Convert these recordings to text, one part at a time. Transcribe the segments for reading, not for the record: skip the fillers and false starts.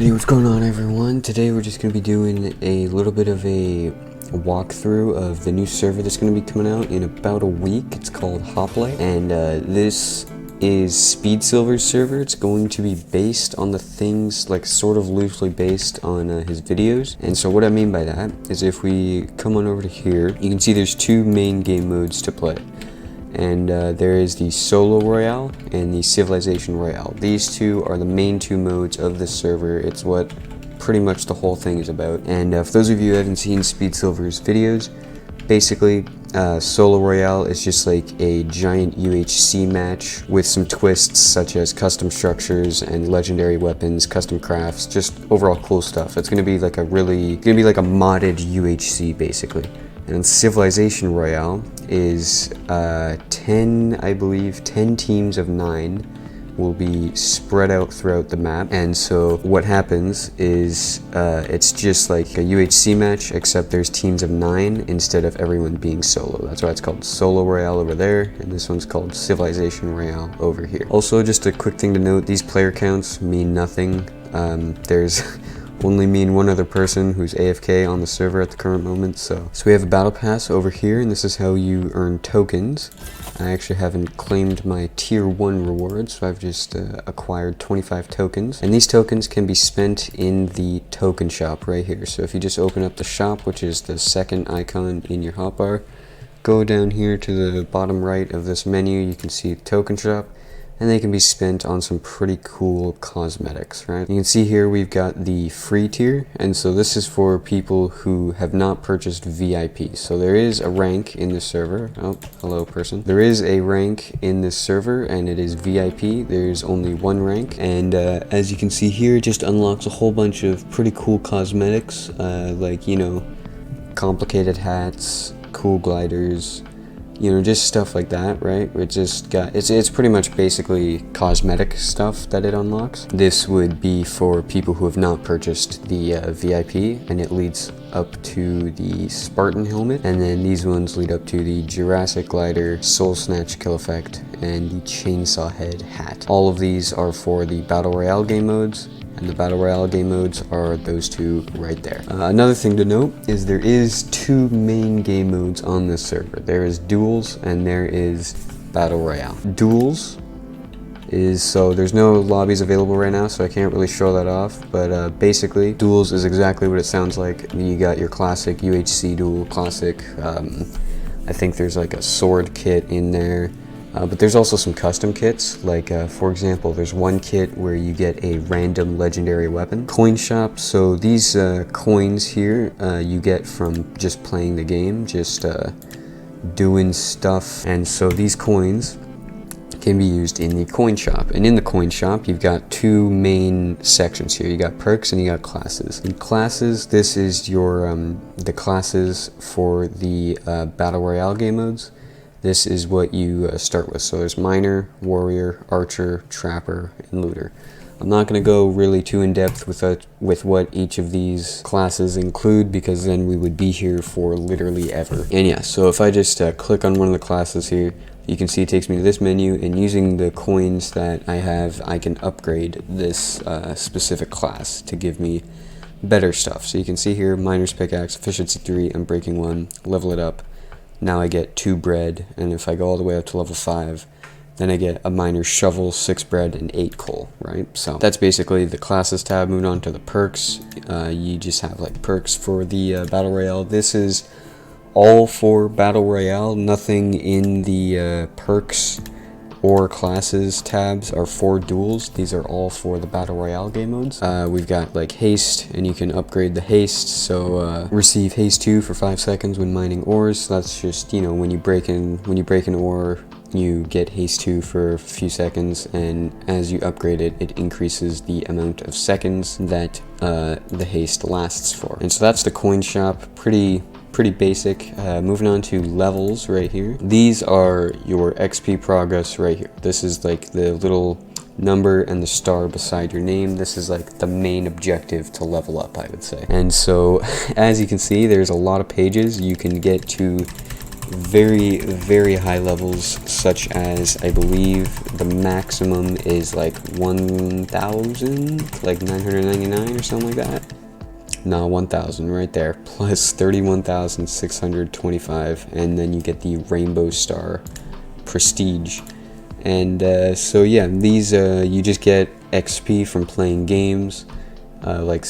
Alrighty, what's going on everyone? Today we're just going to be doing a little bit of a walkthrough of the new server that's going to be coming out in about a week. It's called Hoplite, and this is Speed Silver's server. It's going to be based on the things, like sort of loosely based on his videos. And so what I mean by that is if we come on over to here, you can see there's two main game modes to play. And there is the Solo Royale and the Civilization Royale. These two are the main two modes of this server. It's what pretty much the whole thing is about. And for those of you who haven't seen Speed Silver's videos, basically Solo Royale is just like a giant UHC match with some twists such as custom structures and legendary weapons, custom crafts, just overall cool stuff. It's gonna be like a modded UHC basically. And Civilization Royale is 10 teams of 9 will be spread out throughout the map. And so what happens is it's just like a UHC match, except there's teams of 9 instead of everyone being solo. That's why it's called Solo Royale over there, and this one's called Civilization Royale over here. Also, just a quick thing to note, these player counts mean nothing. There's only me and one other person who's AFK on the server at the current moment. So we have a battle pass over here, and this is how you earn tokens. I actually haven't claimed my tier 1 rewards, so I've just acquired 25 tokens, and these tokens can be spent in the token shop right here. So if you just open up the shop, which is the second icon in your hotbar, go down here to the bottom right of this menu, you can see the token shop, and they can be spent on some pretty cool cosmetics, right? You can see here we've got the free tier, and so this is for people who have not purchased VIP. So there is a rank in this server. Oh, hello person. There is a rank in this server, and it is VIP. There's only one rank, and as you can see here, it just unlocks a whole bunch of pretty cool cosmetics, like, you know, complicated hats, cool gliders, you know, just stuff like that, right? It's pretty much basically cosmetic stuff that it unlocks. This would be for people who have not purchased the VIP, and it leads up to the Spartan helmet, and then these ones lead up to the Jurassic glider, Soul Snatch kill effect, and the chainsaw head hat. All of these are for the Battle Royale game modes, and the Battle Royale game modes are those two right there. Another thing to note is there is two main game modes on this server. There is Duels and there is Battle Royale. Duels is, so there's no lobbies available right now, so I can't really show that off, but basically Duels is exactly what it sounds like. You got your classic UHC duel, classic, I think there's like a sword kit in there. But there's also some custom kits, like for example, there's one kit where you get a random legendary weapon. Coin shop, so these coins here you get from just playing the game, just doing stuff, and so these coins can be used in the coin shop. And in the coin shop, you've got two main sections here. You got perks and you got classes. In classes, this is your the classes for the Battle Royale game modes. This is what you start with. So there's Miner, Warrior, Archer, Trapper, and Looter. I'm not going to go really too in depth with what each of these classes include, because then we would be here for literally ever. And yeah, so if I just click on one of the classes here, you can see it takes me to this menu, and using the coins that I have, I can upgrade this specific class to give me better stuff. So you can see here, Miner's Pickaxe, Efficiency 3, Unbreaking 1, level it up. Now I get 2 bread, and if I go all the way up to level 5, then I get a Miner's Shovel, 6 bread, and 8 coal, right? So that's basically the classes tab. Moving on to the perks, you just have like perks for the Battle Royale. This is all for Battle Royale. Nothing in the perks or classes tabs are for Duels. These are all for the Battle Royale game modes. We've got like haste, and you can upgrade the haste. So receive haste 2 for 5 seconds when mining ores. So that's just, you know, when you break an ore, you get haste 2 for a few seconds, and as you upgrade it, it increases the amount of seconds that the haste lasts for. And so that's the coin shop. Pretty basic. Moving on to levels right here. These are your XP progress right here. This is like the little number and the star beside your name. This is like the main objective to level up, I would say. And so as you can see, there's a lot of pages. You can get to very, very high levels, such as I believe the maximum is like 1,000, like 999 or something like that. No, 1,000 right there, plus 31,625, and then you get the Rainbow Star Prestige. And so yeah, these you just get XP from playing games, like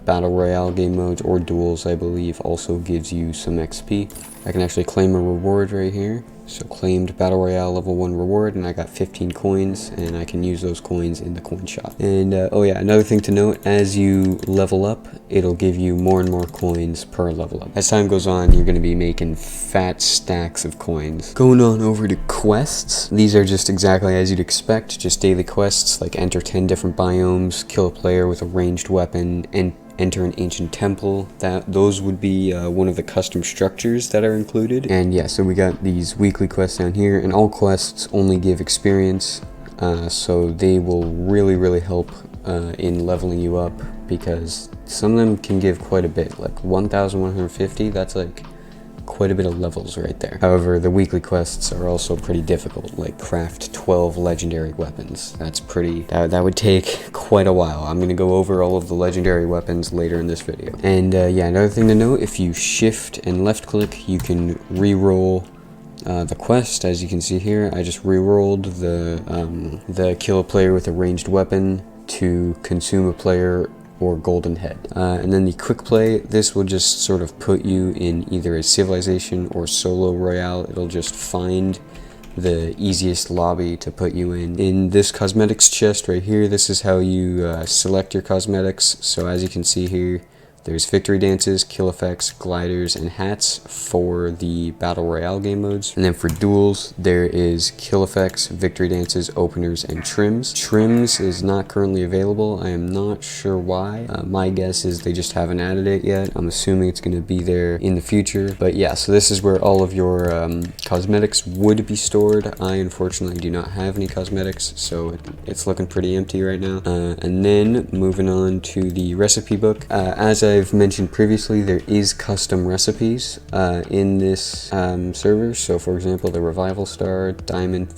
Battle Royale game modes, or Duels, I believe, also gives you some XP. I can actually claim a reward right here. So claimed Battle Royale level 1 reward, and I got 15 coins, and I can use those coins in the coin shop. And oh yeah, another thing to note, as you level up, it'll give you more and more coins per level up. As time goes on, you're going to be making fat stacks of coins. Going on over to quests, these are just exactly as you'd expect, just daily quests, like enter 10 different biomes, kill a player with a ranged weapon, and enter an ancient temple. Those would be one of the custom structures that are included. And yeah, so we got these weekly quests down here, and all quests only give experience, so they will really help in leveling you up, because some of them can give quite a bit, like 1,150. That's like quite a bit of levels right there. However, the weekly quests are also pretty difficult, like craft 12 legendary weapons. That's pretty, that would take quite a while. I'm gonna go over all of the legendary weapons later in this video. And yeah, another thing to note, if you shift and left click, you can re-roll the quest. As you can see here, I just re-rolled the kill a player with a ranged weapon to consume a player or golden head. And then the quick play, this will just sort of put you in either a civilization or solo royale. It'll just find the easiest lobby to put you in. In this cosmetics chest right here, this is how you select your cosmetics. So as you can see here, there's victory dances, kill effects, gliders, and hats for the battle royale game modes. And then for duels, there is kill effects, victory dances, openers, and trims. Trims is not currently available. I am not sure why. My guess is they just haven't added it yet. I'm assuming it's going to be there in the future. But yeah, so this is where all of your cosmetics would be stored. I unfortunately do not have any cosmetics, so it's looking pretty empty right now. And then moving on to the recipe book. As I've mentioned previously, there is custom recipes in this server. So for example, the Revival Star, Diamond,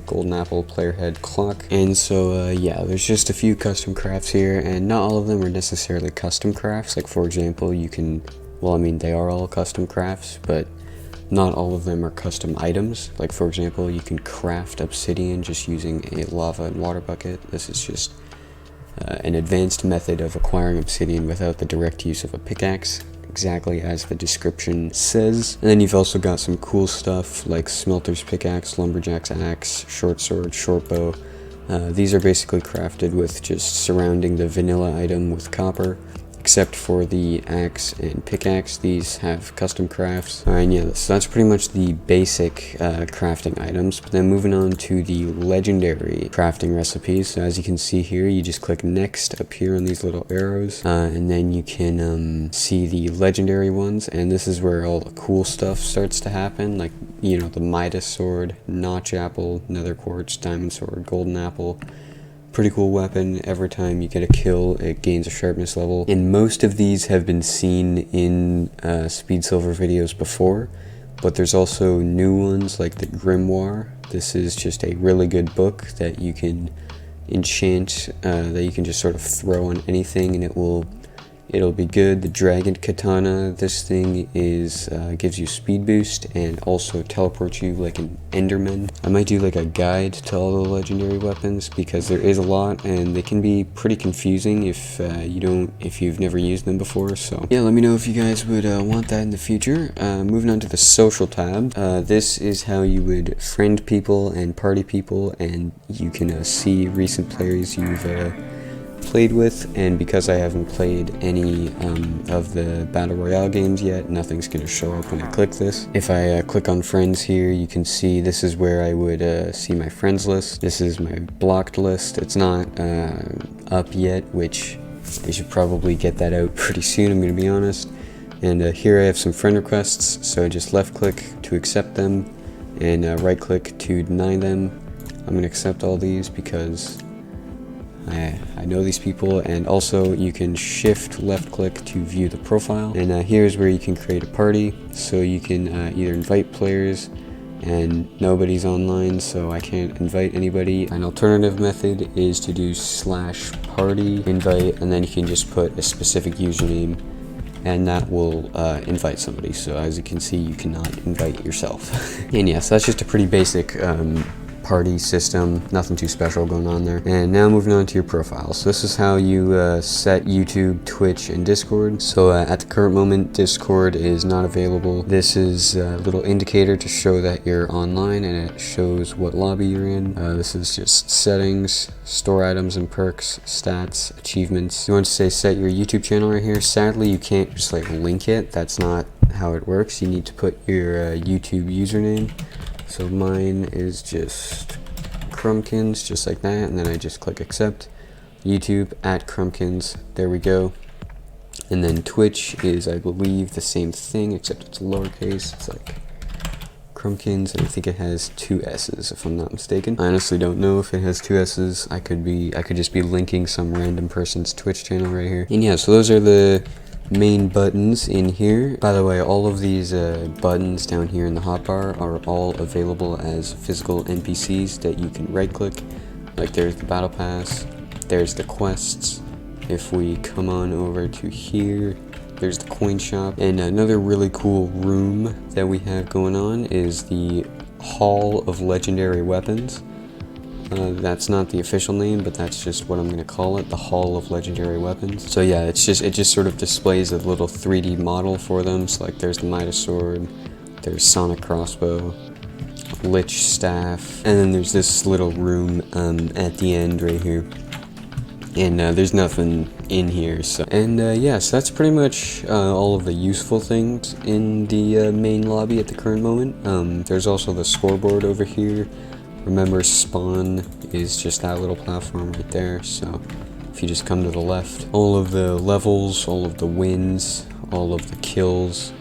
Golden Apple, Player Head, Clock. And so yeah, there's just a few custom crafts here, and not all of them are necessarily custom crafts. Like for example, you can, well, I mean, they are all custom crafts, but not all of them are custom items. Like for example, you can craft obsidian just using a lava and water bucket. This is just an advanced method of acquiring obsidian without the direct use of a pickaxe, exactly as the description says. And then you've also got some cool stuff like smelter's pickaxe, lumberjack's axe, short sword, short bow. These are basically crafted with just surrounding the vanilla item with copper, except for the axe and pickaxe. These have custom crafts. And yeah, so that's pretty much the basic crafting items. But then moving on to the legendary crafting recipes. So as you can see here, you just click next up here on these little arrows, and then you can see the legendary ones, and this is where all the cool stuff starts to happen, like, you know, the Midas sword, notch apple, nether quartz, diamond sword, golden apple. Pretty cool weapon. Every time you get a kill, it gains a sharpness level. And most of these have been seen in Speed Silver videos before, but there's also new ones like the Grimoire. This is just a really good book that you can enchant, that you can just sort of throw on anything and it'll be good. The Dragon Katana, this thing is gives you speed boost and also teleports you like an Enderman. I might do like a guide to all the legendary weapons because there is a lot and they can be pretty confusing if you've never used them before. So yeah, let me know if you guys would want that in the future. Moving on to the social tab. This is how you would friend people and party people, and you can see recent players you've played with. And because I haven't played any of the battle royale games yet, nothing's gonna show up when I click this. If I click on friends here, you can see this is where I would see my friends list. This is my blocked list. It's not up yet, which they should probably get that out pretty soon, I'm gonna be honest. And here I have some friend requests, so I just left click to accept them and right click to deny them. I'm gonna accept all these because I know these people. And also you can shift left click to view the profile, and here's where you can create a party. So you can either invite players, and nobody's online, so I can't invite anybody. An alternative method is to do /party invite, and then you can just put a specific username, and that will invite somebody. So as you can see, you cannot invite yourself. And yes, that's just a pretty basic party system, nothing too special going on there. And now moving on to your profile. So this is how you set YouTube, Twitch, and Discord. So at the current moment, Discord is not available. This is a little indicator to show that you're online, and it shows what lobby you're in. This is just settings, store items and perks, stats, achievements. You want to say set your YouTube channel right here. Sadly, you can't just like link it. That's not how it works. You need to put your YouTube username. So mine is just Crumpkins, just like that, and then I just click accept. YouTube @Crumpkins, there we go. And then Twitch is, I believe, the same thing, except it's lowercase. It's like Crumpkins, and I think it has 2 S's, if I'm not mistaken. I honestly don't know if it has 2 S's. I could just be linking some random person's Twitch channel right here. And yeah, so those are the main buttons in here. By the way, all of these buttons down here in the hotbar are all available as physical NPCs that you can right click. Like there's the battle pass, there's the quests. If we come on over to here, there's the coin shop. And another really cool room that we have going on is the Hall of Legendary Weapons. That's not the official name, but that's just what I'm gonna call it, the Hall of Legendary Weapons. So yeah, it just sort of displays a little 3D model for them. So like there's the Midas Sword, there's Sonic Crossbow, Lich Staff, and then there's this little room at the end right here. And there's nothing in here. So yeah, so that's pretty much all of the useful things in the main lobby at the current moment. There's also the scoreboard over here. Remember, spawn is just that little platform right there, so if you just come to the left, all of the levels, all of the wins, all of the kills,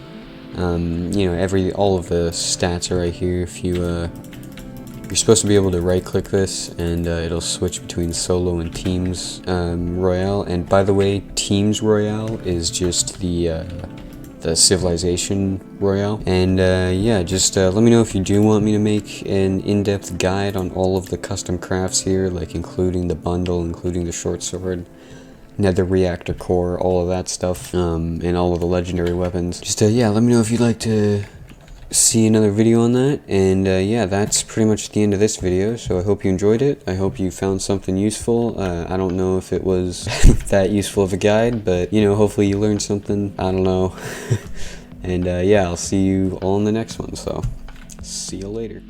you know, all of the stats are right here. If you, you're supposed to be able to right click this, and it'll switch between solo and teams royale. And by the way, teams royale is just the Civilization Royale. And yeah, just let me know if you do want me to make an in-depth guide on all of the custom crafts here, like including the bundle, including the short sword, nether reactor core, all of that stuff, and all of the legendary weapons. Just yeah, let me know if you'd like to see another video on that. And yeah, that's pretty much the end of this video, so I hope you enjoyed it. I hope you found something useful. I don't know if it was that useful of a guide, but you know, hopefully you learned something. I don't know. And yeah, I'll see you all in the next one, so see you later.